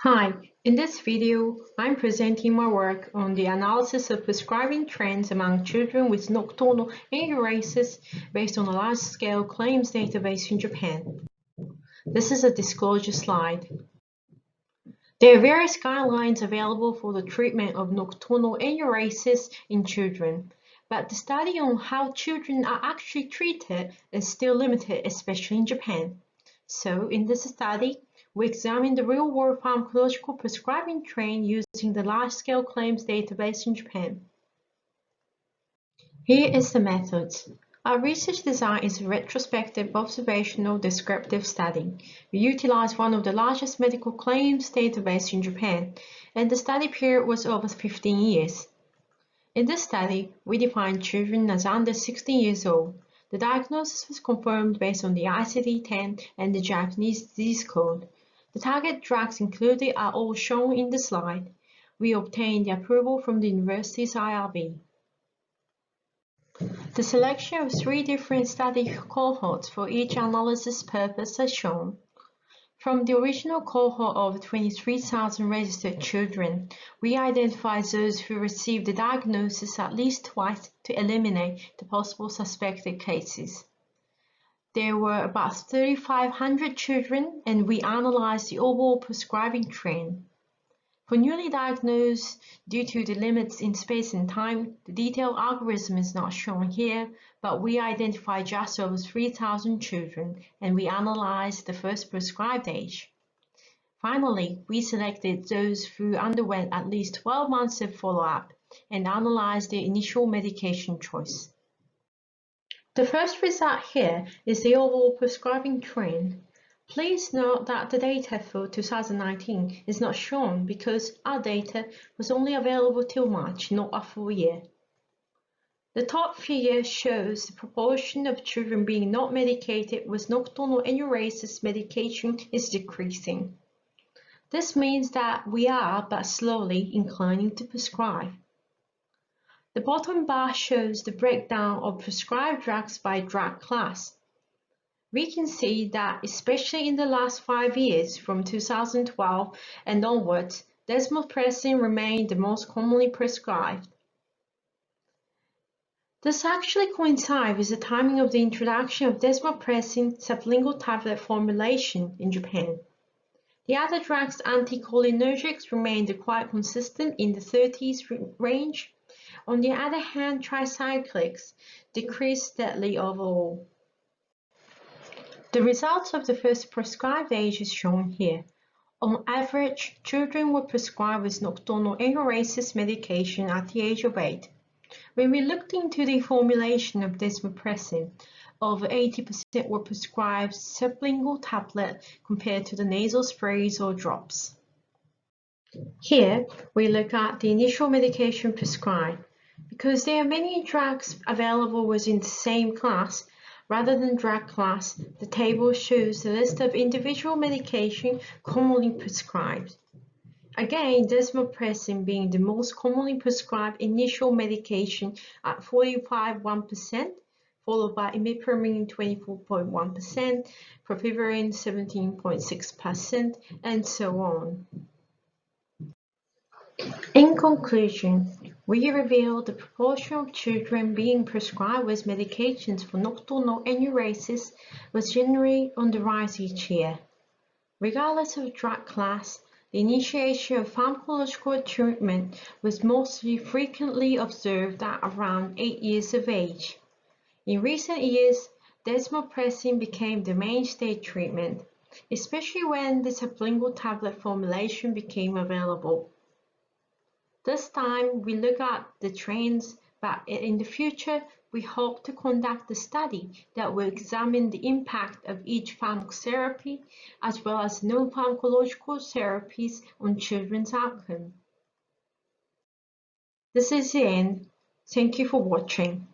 Hi, in this video, I'm presenting my work on the analysis of prescribing trends among children with nocturnal enuresis based on a large-scale claims database in Japan. This is a disclosure slide. There are various guidelines available for the treatment of nocturnal enuresis in children, but the study on how children are actually treated is still limited, especially in Japan. So, in this study, we examine the real-world pharmacological prescribing trend using the large-scale claims database in Japan. Here is the methods. Our research design is a retrospective observational descriptive study. We utilize one of the largest medical claims databases in Japan, and the study period was over 15 years. In this study, we defined children as under 16 years old. The diagnosis was confirmed based on the ICD-10 and the Japanese disease code. The target drugs included are all shown in the slide. We obtained the approval from the university's IRB. The selection of 3 different study cohorts for each analysis purpose is shown. From the original cohort of 23,000 registered children, we identified those who received the diagnosis at least twice to eliminate the possible suspected cases. There were about 3,500 children, and we analyzed the overall prescribing trend. For newly diagnosed, due to the limits in space and time, the detailed algorithm is not shown here, but we identified just over 3,000 children, and we analyzed the first prescribed age. Finally, we selected those who underwent at least 12 months of follow-up and analyzed their initial medication choice. The first result here is the overall prescribing trend. Please note that the data for 2019 is not shown because our data was only available till March, not a full year. The top figure shows the proportion of children being not medicated with nocturnal enuresis medication is decreasing. This means that we are, but slowly, inclining to prescribe. The bottom bar shows the breakdown of prescribed drugs by drug class. We can see that, especially in the last 5 years, from 2012 and onwards, desmopressin remained the most commonly prescribed. This actually coincides with the timing of the introduction of desmopressin sublingual tablet formulation in Japan. The other drugs, anticholinergics, remained quite consistent in the 30s range. On the other hand, tricyclics decreased steadily overall. The results of the first prescribed age is shown here. On average, children were prescribed with nocturnal enuresis medication at the age of 8. When we looked into the formulation of desmopressin, over 80% were prescribed sublingual tablet compared to the nasal sprays or drops. Here, we look at the initial medication prescribed. Because there are many drugs available within the same class, rather than drug class, the table shows the list of individual medication commonly prescribed. Again, desmopressin being the most commonly prescribed initial medication at 45.1%, followed by imipramine 24.1%, propivarin 17.6%, and so on. In conclusion, we revealed the proportion of children being prescribed with medications for nocturnal enuresis was generally on the rise each year. Regardless of drug class, the initiation of pharmacological treatment was mostly frequently observed at around 8 years of age. In recent years, desmopressin became the mainstay treatment, especially when the sublingual tablet formulation became available. This time, we look at the trends, but in the future, we hope to conduct a study that will examine the impact of each pharmacotherapy as well as non-pharmacological therapies on children's outcome. This is the end. Thank you for watching.